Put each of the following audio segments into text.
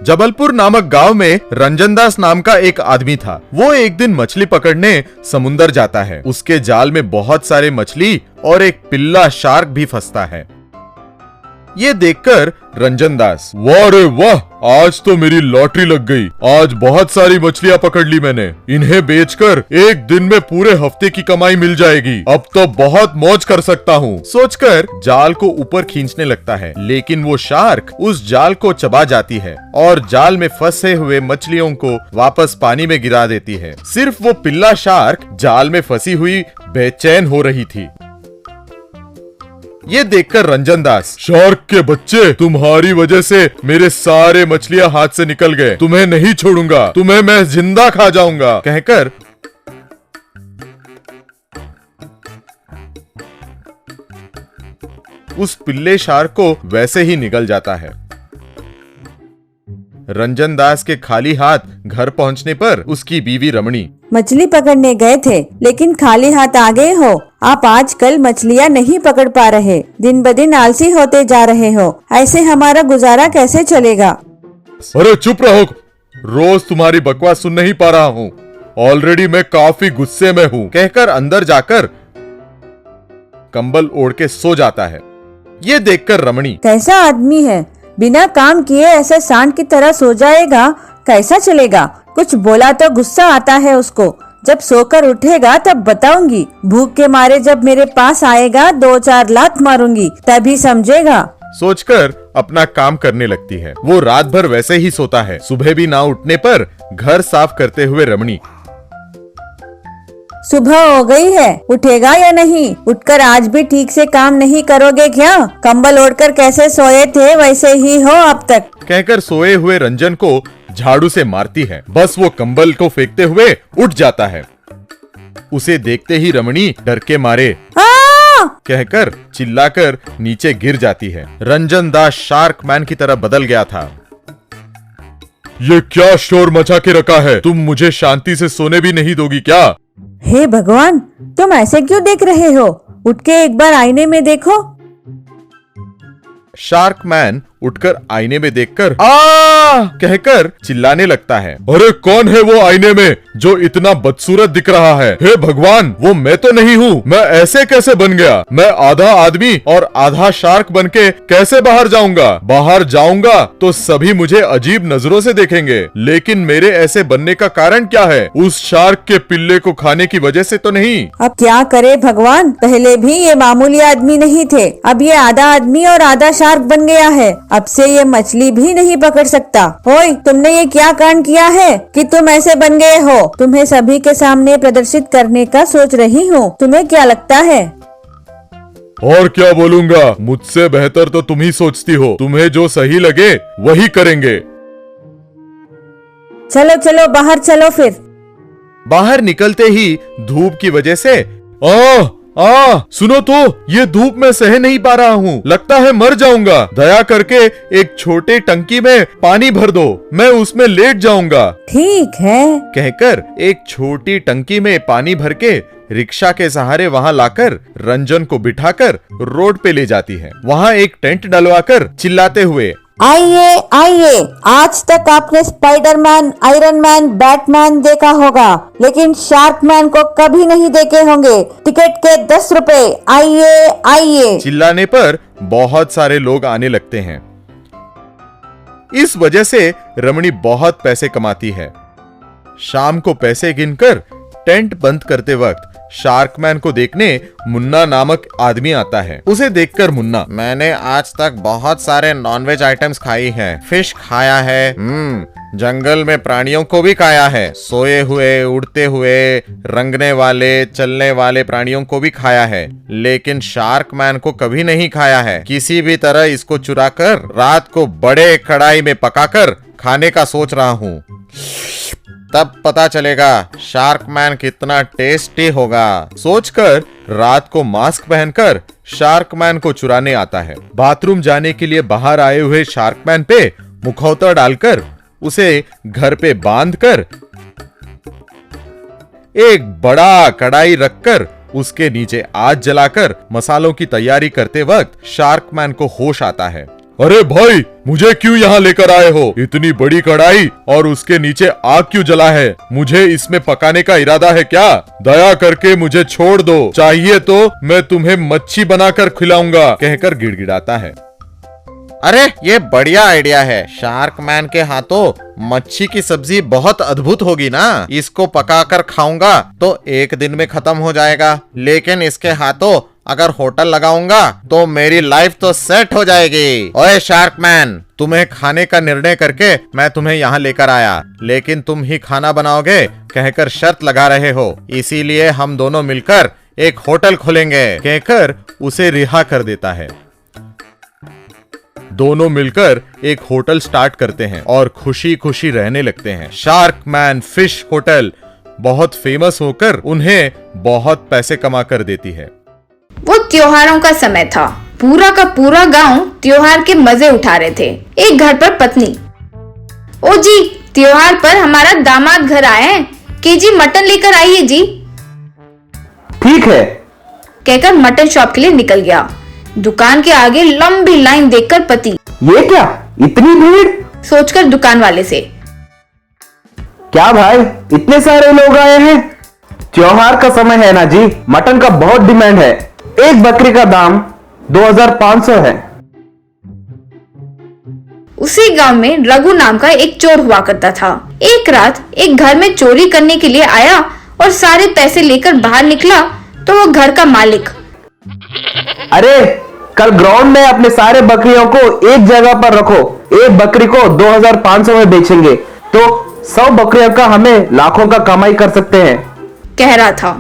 जबलपुर नामक गांव में रंजन दास नाम का एक आदमी था। वो एक दिन मछली पकड़ने समुंदर जाता है। उसके जाल में बहुत सारे मछली और एक पिल्ला शार्क भी फंसता है। ये देखकर रंजन दास, वाह रे वाह, आज तो मेरी लॉटरी लग गई। आज बहुत सारी मछलियां पकड़ ली मैंने। इन्हें बेचकर एक दिन में पूरे हफ्ते की कमाई मिल जाएगी। अब तो बहुत मौज कर सकता हूँ, सोचकर जाल को ऊपर खींचने लगता है। लेकिन वो शार्क उस जाल को चबा जाती है और जाल में फंसे हुए मछलियों को वापस पानी में गिरा देती है। सिर्फ वो पिल्ला शार्क जाल में फंसी हुई बेचैन हो रही थी। ये देखकर रंजन दास, शार्क के बच्चे, तुम्हारी वजह से मेरे सारे मछलियां हाथ से निकल गए। तुम्हें नहीं छोड़ूंगा, तुम्हें मैं जिंदा खा जाऊंगा, कहकर उस पिल्ले शार्क को वैसे ही निगल जाता है। रंजन दास के खाली हाथ घर पहुंचने पर उसकी बीवी रमणी, मछली पकड़ने गए थे लेकिन खाली हाथ आ गए हो। आप आजकल मछलियाँ नहीं पकड़ पा रहे, दिन ब दिन आलसी होते जा रहे हो। ऐसे हमारा गुजारा कैसे चलेगा? अरे चुप रहो, रोज तुम्हारी बकवास सुन नहीं पा रहा हूँ। ऑलरेडी मैं काफी गुस्से में हूँ, कहकर अंदर जाकर कंबल ओढ़ के सो जाता है। ये देखकर रमणी, कैसा आदमी है, बिना काम किए ऐसे सांड की तरह सो जाएगा, कैसा चलेगा? कुछ बोला तो गुस्सा आता है उसको। जब सोकर उठेगा तब बताऊंगी। भूख के मारे जब मेरे पास आएगा 2-4 लात मारूंगी, तभी समझेगा, सोचकर अपना काम करने लगती है। वो रात भर वैसे ही सोता है। सुबह भी ना उठने पर घर साफ करते हुए रमणी, सुबह हो गई है, उठेगा या नहीं? उठकर आज भी ठीक से काम नहीं करोगे क्या? कंबल ओढ़कर कैसे सोए थे वैसे ही हो अब तक, कहकर सोए हुए रंजन को झाड़ू से मारती है। बस वो कंबल को फेंकते हुए उठ जाता है। उसे देखते ही रमणी डर के मारे कहकर चिल्लाकर नीचे गिर जाती है। रंजन दास शार्क मैन की तरह बदल गया था। ये क्या शोर मचा के रखा है? तुम मुझे शांति से सोने भी नहीं दोगी क्या? हे भगवान, तुम ऐसे क्यों देख रहे हो? उठ के एक बार आईने में देखो। शार्क मैन उठकर आईने में देखकर कहकर चिल्लाने लगता है। अरे कौन है वो आईने में जो इतना बदसूरत दिख रहा है? हे भगवान, वो मैं तो नहीं हूँ। मैं ऐसे कैसे बन गया? मैं आधा आदमी और आधा शार्क बनके कैसे बाहर जाऊंगा? बाहर जाऊंगा तो सभी मुझे अजीब नजरों से देखेंगे। लेकिन मेरे ऐसे बनने का कारण क्या है? उस शार्क के पिल्ले को खाने की वजह से तो नहीं। अब क्या करे भगवान, पहले भी ये मामूली आदमी नहीं थे, अब ये आधा आदमी और आधा शार्क बन गया है। अब से ये मछली भी नहीं पकड़ सकता। ओए, तुमने ये क्या कांड किया है कि तुम ऐसे बन गए हो? तुम्हें सभी के सामने प्रदर्शित करने का सोच रही हूँ, तुम्हें क्या लगता है? और क्या बोलूंगा, मुझसे बेहतर तो तुम ही सोचती हो। तुम्हें जो सही लगे वही करेंगे। चलो चलो बाहर चलो। फिर बाहर निकलते ही धूप की वजह से सुनो तो, ये धूप में सह नहीं पा रहा हूँ, लगता है मर जाऊंगा। दया करके एक छोटे टंकी में पानी भर दो, मैं उसमें लेट जाऊंगा। ठीक है, कहकर एक छोटी टंकी में पानी भर के रिक्शा के सहारे वहाँ लाकर रंजन को बिठाकर रोड पे ले जाती है। वहाँ एक टेंट डलवाकर चिल्लाते हुए, आइए आइए, आज तक आपने स्पाइडरमैन, आयरन मैन, बैटमैन देखा होगा, लेकिन शार्क मैन को कभी नहीं देखे होंगे। टिकट के 10 रुपए, आइए आइए। चिल्लाने पर बहुत सारे लोग आने लगते हैं। इस वजह से रमणी बहुत पैसे कमाती है। शाम को पैसे गिनकर टेंट बंद करते वक्त शार्कमैन को देखने मुन्ना नामक आदमी आता है। उसे देखकर मुन्ना, मैंने आज तक बहुत सारे नॉनवेज आइटम्स खाई हैं। फिश खाया है, जंगल में प्राणियों को भी खाया है, सोए हुए, उड़ते हुए, रंगने वाले, चलने वाले प्राणियों को भी खाया है, लेकिन शार्कमैन को कभी नहीं खाया है। किसी भी तरह इसको चुराकर रात को बड़े कढ़ाई में पकाकर खाने का सोच रहा हूँ। तब पता चलेगा शार्कमैन कितना टेस्टी होगा। सोचकर रात को मास्क पहनकर शार्कमैन को चुराने आता है। बाथरूम जाने के लिए बाहर आए हुए शार्कमैन पे मुखौटा डालकर उसे घर पे बांधकर एक बड़ा कढ़ाई रखकर उसके नीचे आग जलाकर मसालों की तैयारी करते वक्त शार्कमैन को होश आता है। अरे भाई, मुझे क्यों यहाँ लेकर आए हो? इतनी बड़ी कढ़ाई और उसके नीचे आग क्यों जला है? मुझे इसमें पकाने का इरादा है क्या? दया करके मुझे छोड़ दो, चाहिए तो मैं तुम्हें मच्छी बनाकर खिलाऊंगा, कहकर गिड़गिड़ाता है। अरे ये बढ़िया आइडिया है। शार्क मैन के हाथों मच्छी की सब्जी बहुत अद्भुत होगी ना। इसको पकाकर खाऊंगा तो एक दिन में खत्म हो जाएगा, लेकिन इसके हाथों अगर होटल लगाऊंगा तो मेरी लाइफ तो सेट हो जाएगी। ओए शार्क मैन, तुम्हें खाने का निर्णय करके मैं तुम्हें यहाँ लेकर आया, लेकिन तुम ही खाना बनाओगे कहकर शर्त लगा रहे हो, इसीलिए हम दोनों मिलकर एक होटल खोलेंगे, कहकर उसे रिहा कर देता है। दोनों मिलकर एक होटल स्टार्ट करते हैं और खुशी खुशी रहने लगते हैं। शार्क मैन फिश होटल बहुत फेमस होकर उन्हें बहुत पैसे कमा कर देती है। वो त्योहारों का समय था। पूरा का पूरा गांव त्योहार के मजे उठा रहे थे। एक घर पर पत्नी, ओ जी त्योहार पर हमारा दामाद घर आए हैं, केजी मटन लेकर आइए जी, ठीक है, कहकर मटन शॉप के लिए निकल गया। दुकान के आगे लंबी लाइन देखकर पति, ये क्या इतनी भीड़? सोचकर दुकान वाले से, क्या भाई इतने सारे लोग आए हैं? त्योहार का समय है ना जी, मटन का बहुत डिमांड है। एक बकरी का दाम 2500 है। उसी गांव में रघु नाम का एक चोर हुआ करता था। एक रात एक घर में चोरी करने के लिए आया और सारे पैसे लेकर बाहर निकला तो वो घर का मालिक, अरे कल ग्राउंड में अपने सारे बकरियों को एक जगह पर रखो, एक बकरी को 2500 में बेचेंगे तो 100 बकरियों का हमें लाखों का कमाई कर सकते हैं, कह रहा था।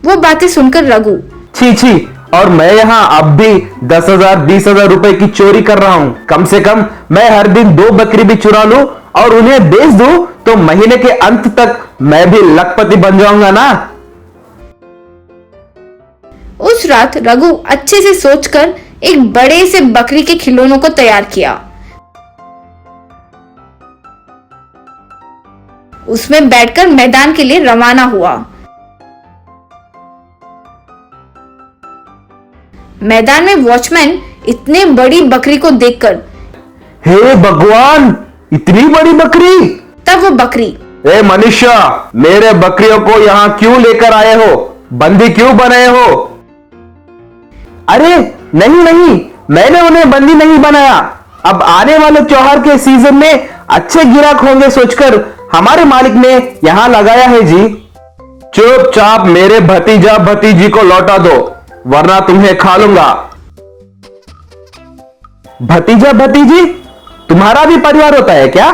वो बातें सुनकर रघु, छी छी, और मैं यहाँ अब भी 10,000 20,000 रुपए की चोरी कर रहा हूँ। कम से कम मैं हर दिन 2 बकरी भी चुरा लूं और उन्हें बेच दूं तो महीने के अंत तक मैं भी लखपति बन जाऊंगा ना। उस रात रघु अच्छे से सोचकर एक बड़े से बकरी के खिलौनों को तैयार किया। उसमें बैठकर मैदान के लिए रवाना हुआ। मैदान में वॉचमैन इतने बड़ी बकरी को देखकर, हे भगवान इतनी बड़ी बकरी! तब वो बकरी, ए मनुष्य, मेरे बकरियों को यहाँ क्यों लेकर आए हो? बंदी क्यों बनाए हो? अरे नहीं नहीं, मैंने उन्हें बंदी नहीं बनाया। अब आने वाले त्योहार के सीजन में अच्छे गिराक होंगे सोचकर हमारे मालिक ने यहाँ लगाया है जी। चुपचाप मेरे भतीजा भतीजी को लौटा दो वरना तुम्हें खा लूंगा। भतीजा भतीजी, तुम्हारा भी परिवार होता है क्या?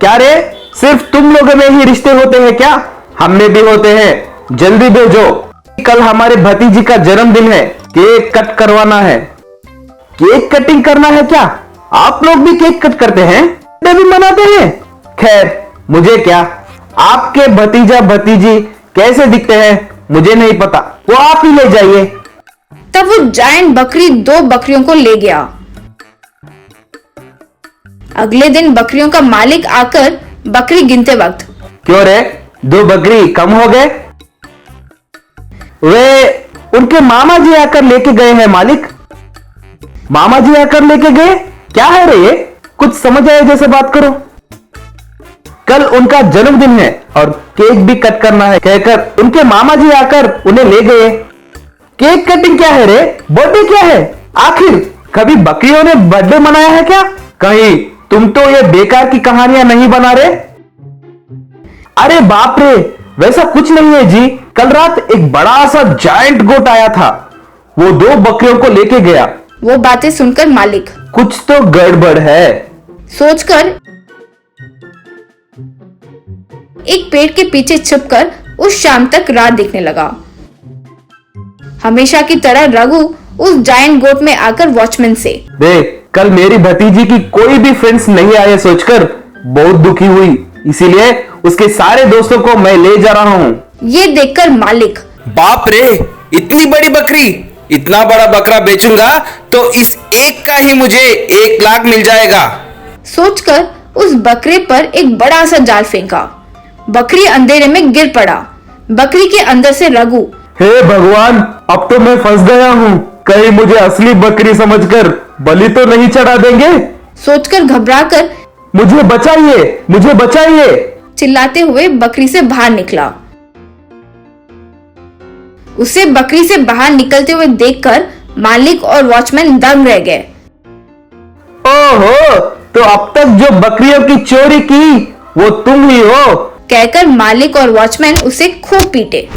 क्या रे, सिर्फ तुम लोगों में ही रिश्ते होते हैं क्या? हम में भी होते हैं, जल्दी भेजो। कल हमारे भतीजी का जन्मदिन है, केक कट करवाना है। केक कटिंग करना है क्या? आप लोग भी केक कट करते हैं, भी मनाते हैं? खैर मुझे क्या, आपके भतीजा भतीजी कैसे दिखते हैं मुझे नहीं पता, वो आप ही ले जाइए। तब वो जायंट बकरी 2 बकरियों को ले गया। अगले दिन बकरियों का मालिक आकर बकरी गिनते वक्त, क्यों रे, 2 बकरी कम हो गए? वे उनके मामा जी आकर लेके गए हैं मालिक। मामा जी आकर लेके गए? क्या है रे ये, कुछ समझ आए जैसे बात करो। कल उनका जन्मदिन है और केक भी कट करना है कहकर उनके मामा जी आकर उन्हें ले गए। केक कटिंग क्या है रे, बर्थडे क्या है? आखिर कभी बकरियों ने बर्थडे मनाया है क्या? कहीं तुम तो ये बेकार की कहानियां नहीं बना रहे? अरे बाप रे, वैसा कुछ नहीं है जी। कल रात एक बड़ा सा जायंट गोट आया था, वो 2 बकरियों को लेके गया। वो बातें सुनकर मालिक, कुछ तो गड़बड़ है सोचकर एक पेड़ के पीछे छुपकर उस शाम तक राह देखने लगा। हमेशा की तरह रघु उस जायंट गोट में आकर वॉचमैन से, देख, कल मेरी भतीजी की कोई भी फ्रेंड्स नहीं आए सोचकर बहुत दुखी हुई, इसीलिए उसके सारे दोस्तों को मैं ले जा रहा हूँ। ये देखकर मालिक, बाप रे, इतनी बड़ी बकरी! इतना बड़ा बकरा बेचूंगा तो इस एक का ही मुझे 1 लाख मिल जाएगा, सोचकर उस बकरे पर एक बड़ा सा जाल फेंका। बकरी अंधेरे में गिर पड़ा। बकरी के अंदर से रघु, हे भगवान, अब तो मैं फंस गया हूँ। कहीं मुझे असली बकरी समझकर बलि तो नहीं चढ़ा देंगे? सोचकर घबराकर मुझे बचाइए, मुझे बचाइए। चिल्लाते हुए बकरी से बाहर निकला। उसे बकरी से बाहर निकलते हुए देखकर मालिक और वॉचमैन दंग रह गए। ओहो, तो अब तक जो बकरियों की चोरी की वो तुम ही हो। कहकर मालिक और वॉचमैन उसे खूब पीटे।